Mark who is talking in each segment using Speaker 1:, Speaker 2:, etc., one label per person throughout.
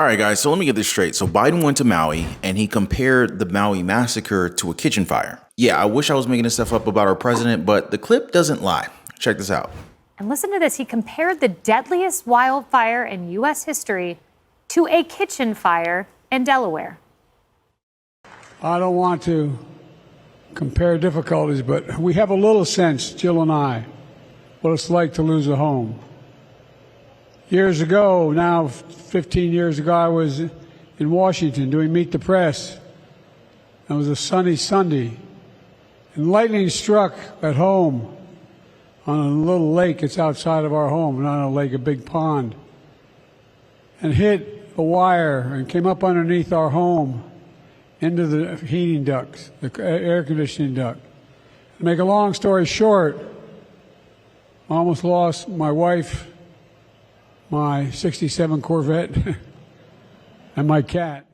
Speaker 1: All right, guys, so let me get this straight. So Biden went to Maui and he compared the Maui massacre to a kitchen fire. Yeah, I wish I was making this stuff up about our president, but the clip doesn't lie. Check this out.
Speaker 2: And listen to this. He compared the deadliest wildfire in U.S. history to a kitchen fire in Delaware.
Speaker 3: I don't want to compare difficulties, but we have a little sense, Jill and I, what it's like to lose a home. Years ago, now 15 years ago, I was in Washington doing Meet the Press. It was a sunny Sunday, and lightning struck at home on a little lake. It's outside of our home, not a lake, a big pond, and hit a wire and came up underneath our home into the heating ducts, the air conditioning duct. To make a long story short, I almost lost my wife, my 67 Corvette, and my cat.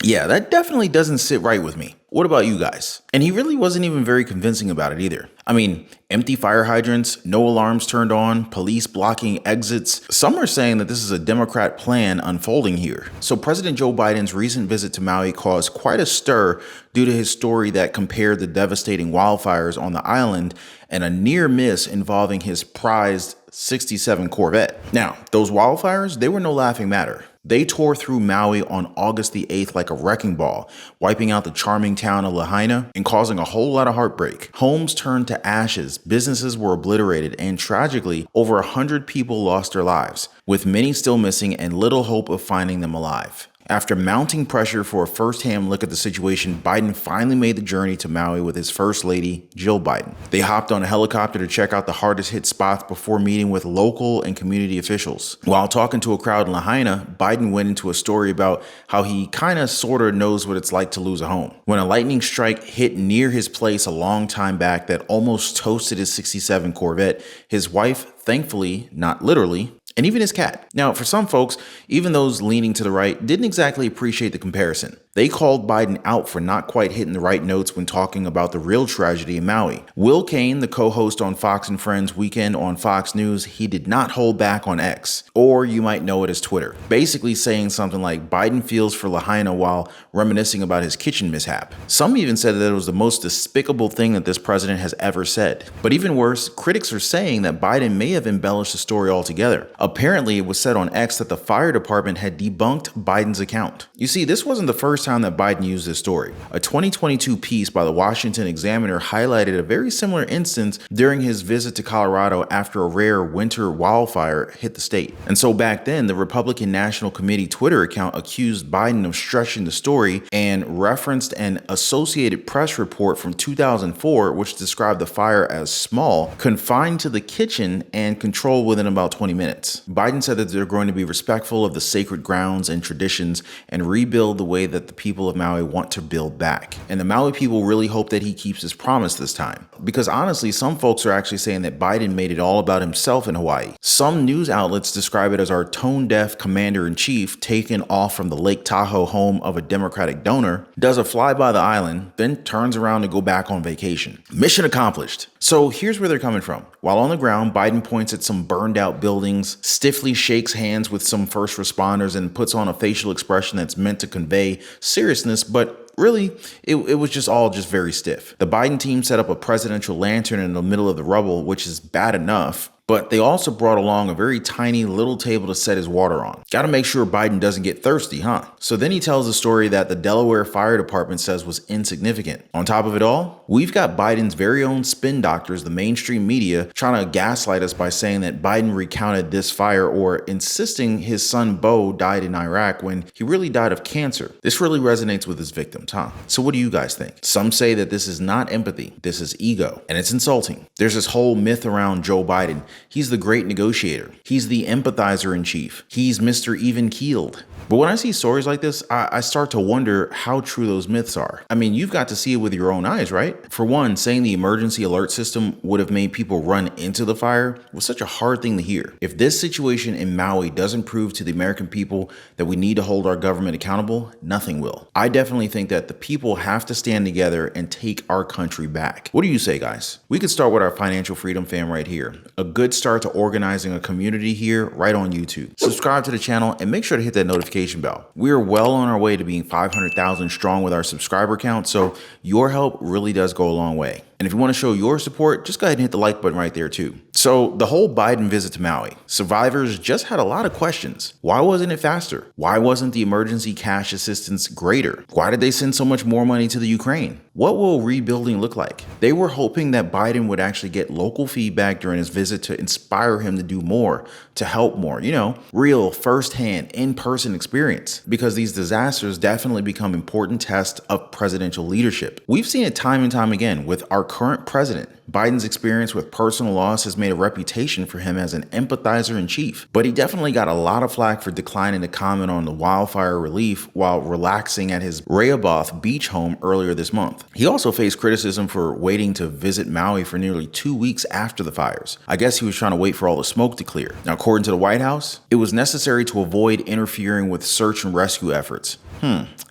Speaker 1: Yeah, that definitely doesn't sit right with me. What about you guys? And he really wasn't even very convincing about it either. I mean, empty fire hydrants, no alarms turned on, police blocking exits. Some are saying that this is a Democrat plan unfolding here. So President Joe Biden's recent visit to Maui caused quite a stir due to his story that compared the devastating wildfires on the island and a near miss involving his prized 67 Corvette. Now, those wildfires, they were no laughing matter. They tore through Maui on August the 8th like a wrecking ball, wiping out the charming town of Lahaina and causing a whole lot of heartbreak. Homes turned to ashes, businesses were obliterated, and tragically, over 100 people lost their lives, with many still missing and little hope of finding them alive. After mounting pressure for a first-hand look at the situation, Biden finally made the journey to Maui with his First Lady, Jill Biden. They hopped on a helicopter to check out the hardest hit spots before meeting with local and community officials. While talking to a crowd in Lahaina, Biden went into a story about how he kinda-sorta knows what it's like to lose a home. When a lightning strike hit near his place a long time back that almost toasted his 67 Corvette, his wife, thankfully, not literally, and even his cat. Now, for some folks, even those leaning to the right, didn't exactly appreciate the comparison. They called Biden out for not quite hitting the right notes when talking about the real tragedy in Maui. Will Cain, the co-host on Fox and Friends Weekend on Fox News, he did not hold back on X, or you might know it as Twitter, basically saying something like Biden feels for Lahaina while reminiscing about his kitchen mishap. Some even said that it was the most despicable thing that this president has ever said. But even worse, critics are saying that Biden may have embellished the story altogether. Apparently, it was said on X that the fire department had debunked Biden's account. You see, this wasn't the first time that Biden used this story. A 2022 piece by the Washington Examiner highlighted a very similar instance during his visit to Colorado after a rare winter wildfire hit the state. And so back then, the Republican National Committee Twitter account accused Biden of stretching the story and referenced an Associated Press report from 2004, which described the fire as small, confined to the kitchen, and controlled within about 20 minutes. Biden said that they're going to be respectful of the sacred grounds and traditions and rebuild the way that the people of Maui want to build back. And the Maui people really hope that he keeps his promise this time. Because honestly, some folks are actually saying that Biden made it all about himself in Hawaii. Some news outlets describe it as our tone-deaf commander-in-chief taken off from the Lake Tahoe home of a Democratic donor, does a fly by the island, then turns around to go back on vacation. Mission accomplished. So here's where they're coming from. While on the ground, Biden points at some burned out buildings, stiffly shakes hands with some first responders, and puts on a facial expression that's meant to convey seriousness, but really, it was just very stiff. The Biden team set up a presidential lantern in the middle of the rubble, which is bad enough, but they also brought along a very tiny little table to set his water on. Gotta make sure Biden doesn't get thirsty, huh? So then he tells a story that the Delaware Fire Department says was insignificant. On top of it all, we've got Biden's very own spin doctors, the mainstream media, trying to gaslight us by saying that Biden recounted this fire or insisting his son Beau died in Iraq when he really died of cancer. This really resonates with his victims, huh? So what do you guys think? Some say that this is not empathy, this is ego, and it's insulting. There's this whole myth around Joe Biden. He's the great negotiator. He's the empathizer in chief. He's Mr. Even-keeled. But when I see stories like this, I start to wonder how true those myths are. I mean, you've got to see it with your own eyes, right? For one, saying the emergency alert system would have made people run into the fire was such a hard thing to hear. If this situation in Maui doesn't prove to the American people that we need to hold our government accountable, nothing will. I definitely think that the people have to stand together and take our country back. What do you say, guys? We could start with our financial freedom fam right here. A good start to organizing a community here right on YouTube. Subscribe to the channel and make sure to hit that notification notification bell. We are well on our way to being 500,000 strong with our subscriber count, so your help really does go a long way. And if you want to show your support, just go ahead and hit the like button right there too. So the whole Biden visit to Maui, survivors just had a lot of questions. Why wasn't it faster? Why wasn't the emergency cash assistance greater? Why did they send so much more money to the Ukraine? What will rebuilding look like? They were hoping that Biden would actually get local feedback during his visit to inspire him to do more, to help more, real firsthand in-person experience, because these disasters definitely become important tests of presidential leadership. We've seen it time and time again with our current president. Biden's experience with personal loss has made a reputation for him as an empathizer in chief, but he definitely got a lot of flack for declining to comment on the wildfire relief while relaxing at his Rehoboth beach home earlier this month. He also faced criticism for waiting to visit Maui for nearly 2 weeks after the fires. I guess he was trying to wait for all the smoke to clear. Now, according to the White House, it was necessary to avoid interfering with search and rescue efforts.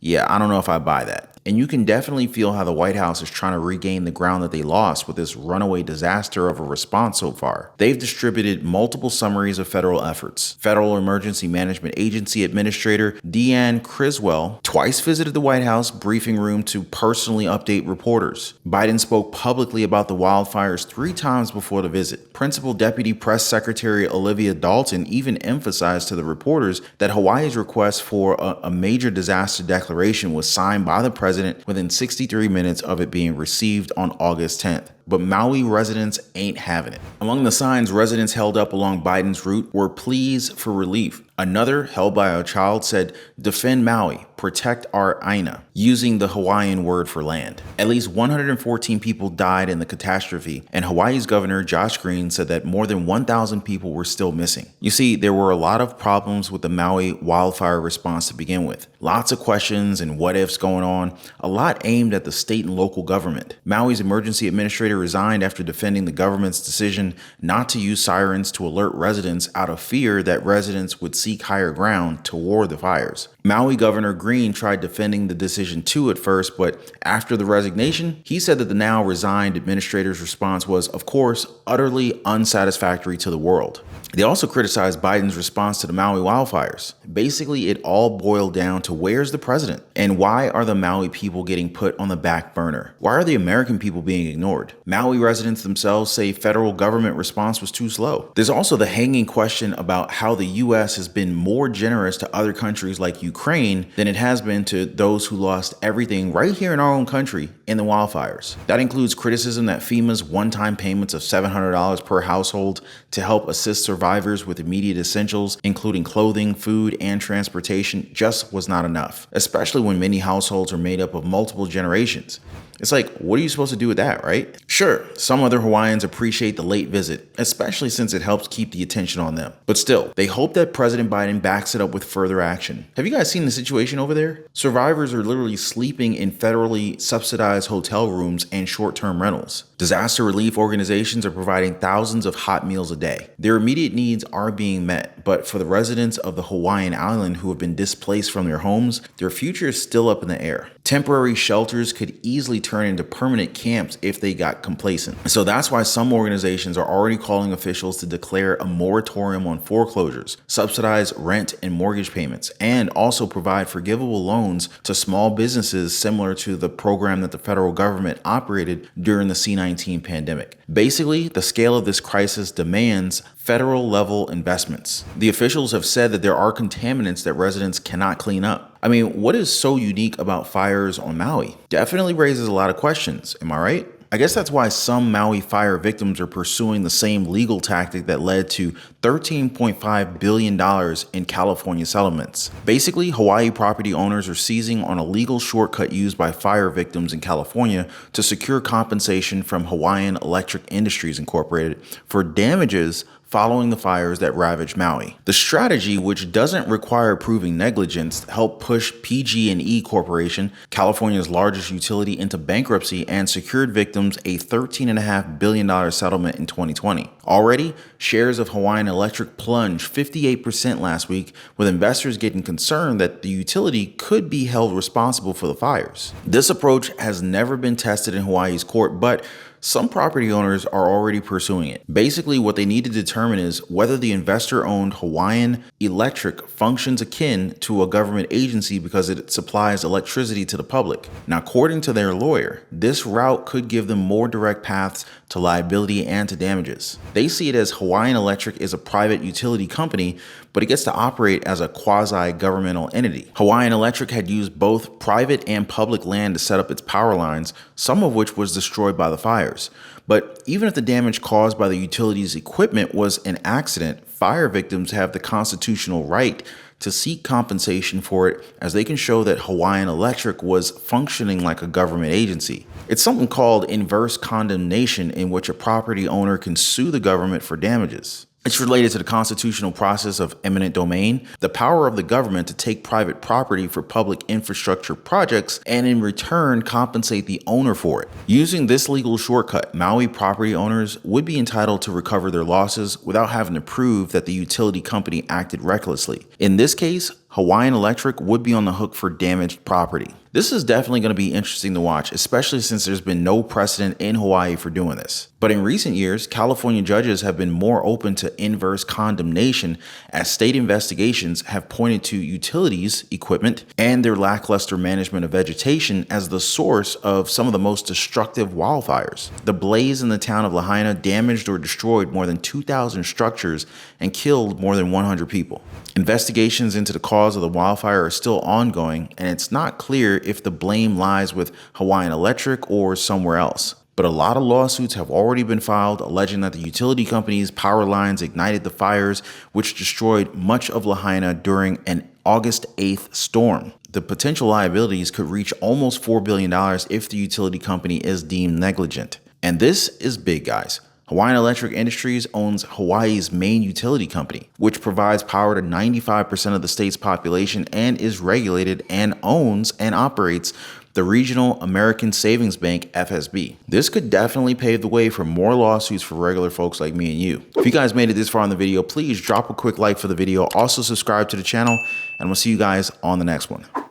Speaker 1: Yeah, I don't know if I buy that. And you can definitely feel how the White House is trying to regain the ground that they lost with this runaway disaster of a response so far. They've distributed multiple summaries of federal efforts. Federal Emergency Management Agency Administrator Deanne Criswell twice visited the White House briefing room to personally update reporters. Biden spoke publicly about the wildfires 3 times before the visit. Principal Deputy Press Secretary Olivia Dalton even emphasized to the reporters that Hawaii's request for a major disaster declaration was signed by the president within 63 minutes of it being received on August 10th. But Maui residents ain't having it. Among the signs residents held up along Biden's route were pleas for relief. Another, held by a child, said, "Defend Maui, protect our Aina," using the Hawaiian word for land. At least 114 people died in the catastrophe, and Hawaii's governor, Josh Green, said that more than 1,000 people were still missing. You see, there were a lot of problems with the Maui wildfire response to begin with. Lots of questions and what ifs going on, a lot aimed at the state and local government. Maui's emergency administrator resigned after defending the government's decision not to use sirens to alert residents out of fear that residents would seek higher ground toward the fires. Maui Governor Green tried defending the decision too at first, but after the resignation, he said that the now resigned administrator's response was, of course, utterly unsatisfactory to the world. They also criticized Biden's response to the Maui wildfires. Basically, it all boiled down to where's the president? And why are the Maui people getting put on the back burner? Why are the American people being ignored? Maui residents themselves say federal government response was too slow. There's also the hanging question about how the U.S. has been more generous to other countries like Ukraine than it has been to those who lost everything right here in our own country in the wildfires. That includes criticism that FEMA's one-time payments of $700 per household to help assist survivors with immediate essentials, including clothing, food, and transportation, just was not enough, especially when many households are made up of multiple generations. It's like, what are you supposed to do with that, right? Sure, some other Hawaiians appreciate the late visit, especially since it helps keep the attention on them. But still, they hope that President Biden backs it up with further action. Have you guys seen the situation over there? Survivors are literally sleeping in federally subsidized hotel rooms and short-term rentals. Disaster relief organizations are providing thousands of hot meals a day. Their immediate needs are being met, but for the residents of the Hawaiian island who have been displaced from their homes, their future is still up in the air. Temporary shelters could easily turn into permanent camps if they got complacent. So that's why some organizations are already calling officials to declare a moratorium on foreclosures, subsidize rent and mortgage payments, and also provide forgivable loans to small businesses similar to the program that the federal government operated during the C-19 pandemic. Basically, the scale of this crisis demands federal level investments. The officials have said that there are contaminants that residents cannot clean up. I mean, what is so unique about fires on Maui? Definitely raises a lot of questions, am I right? I guess that's why some Maui fire victims are pursuing the same legal tactic that led to $13.5 billion in California settlements. Basically, Hawaii property owners are seizing on a legal shortcut used by fire victims in California to secure compensation from Hawaiian Electric Industries Incorporated for damages following the fires that ravaged Maui. The strategy, which doesn't require proving negligence, helped push PG&E Corporation, California's largest utility, into bankruptcy and secured victims a $13.5 billion settlement in 2020. Already, shares of Hawaiian Electric plunged 58% last week, with investors getting concerned that the utility could be held responsible for the fires. This approach has never been tested in Hawaii's court, but some property owners are already pursuing it. Basically, what they need to determine is whether the investor-owned Hawaiian Electric functions akin to a government agency because it supplies electricity to the public. Now, according to their lawyer, this route could give them more direct paths to liability and to damages. They see it as Hawaiian Electric is a private utility company, but it gets to operate as a quasi-governmental entity. Hawaiian Electric had used both private and public land to set up its power lines, some of which was destroyed by the fires. But even if the damage caused by the utility's equipment was an accident, fire victims have the constitutional right to seek compensation for it, as they can show that Hawaiian Electric was functioning like a government agency. It's something called inverse condemnation, in which a property owner can sue the government for damages. It's related to the constitutional process of eminent domain, the power of the government to take private property for public infrastructure projects and in return compensate the owner for it. Using this legal shortcut, Maui property owners would be entitled to recover their losses without having to prove that the utility company acted recklessly. In this case, Hawaiian Electric would be on the hook for damaged property. This is definitely going to be interesting to watch, especially since there's been no precedent in Hawaii for doing this. But in recent years, California judges have been more open to inverse condemnation, as state investigations have pointed to utilities, equipment, and their lackluster management of vegetation as the source of some of the most destructive wildfires. The blaze in the town of Lahaina damaged or destroyed more than 2,000 structures and killed more than 100 people. Investigations into the cause of the wildfire are still ongoing, and it's not clear if the blame lies with Hawaiian Electric or somewhere else. But a lot of lawsuits have already been filed alleging that the utility company's power lines ignited the fires, which destroyed much of Lahaina during an August 8th storm. The potential liabilities could reach almost $4 billion if the utility company is deemed negligent. And this is big, guys. Hawaiian Electric Industries owns Hawaii's main utility company, which provides power to 95% of the state's population and is regulated and owns and operates the Regional American Savings Bank, FSB. This could definitely pave the way for more lawsuits for regular folks like me and you. If you guys made it this far in the video, please drop a quick like for the video. Also subscribe to the channel, and we'll see you guys on the next one.